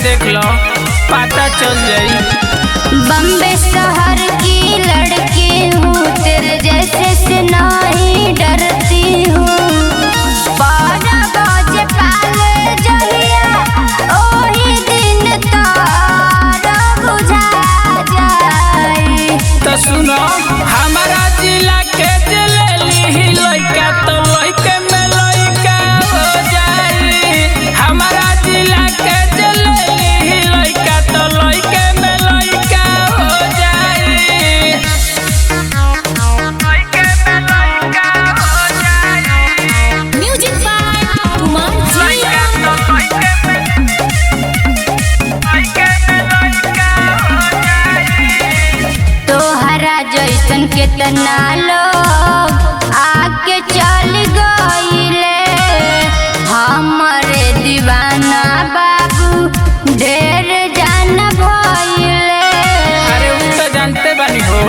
देख लो पता चल जाई। बम्बे शहर की लड़की हूँ, तेरे जैसे से नहीं डरती हूँ। तो सुनो हमारा जिला के जलेली लइका तो लइके में लइका हो जाई। हमारा जिला के जलेली लइका तो लइके में लइका हो जाई। लइके में लइका हो जाई। म्यूजिक बाय कुमार जैसन केतना लोग आके चल गईले, हमरे दीवाना बाबू ढेर जान भइले। अरे उ तो जानते बानी हो,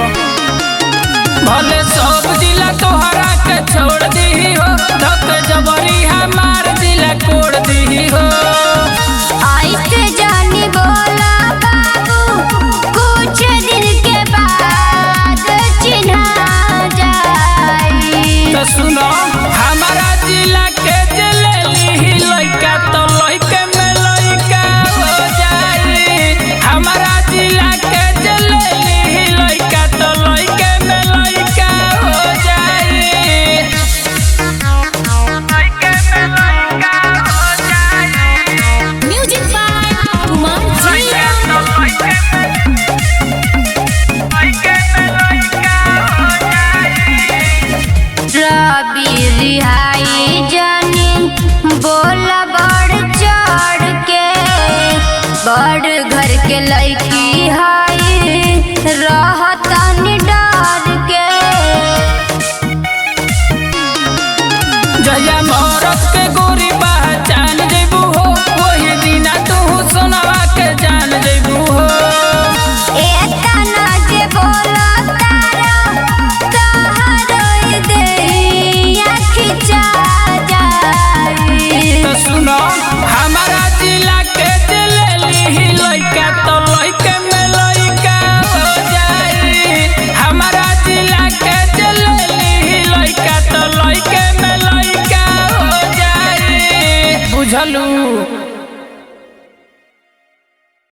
भले सब जिला तोहरा के छोड़ दी हो, धक जबरी हमार जिला कोड़ दी हो। ऐसे जानी बोला बाबू, कुछ दिन के बाद चिन्हा जाई। तो सुनो हमारा जिला के जलेली लइका तो लइके में लइका हो जाई। हमारा जिला के जलेली लइका तो लइके में लइका हो जाई। लइके में लइका हो जाई। म्यूजिक बाय कुमार रवि रिहाई जानी बोला बढ़ चढ़ के, बड़ घर के लड़की हाई रहतनी डर के। जया मोरत के गोरी पहचान जेबू हो, वही दिना तू सोनवा के जान जेबू हो। एतना जे बोला तारा तहर देहिया खिंचा जाई। तो सुनो हमारा जिला के जलेली लइका तो लइके में लइका हो जाई। हमारा जिला के जलेली लइका तो लइके में लइका हो जाई। बुझलू।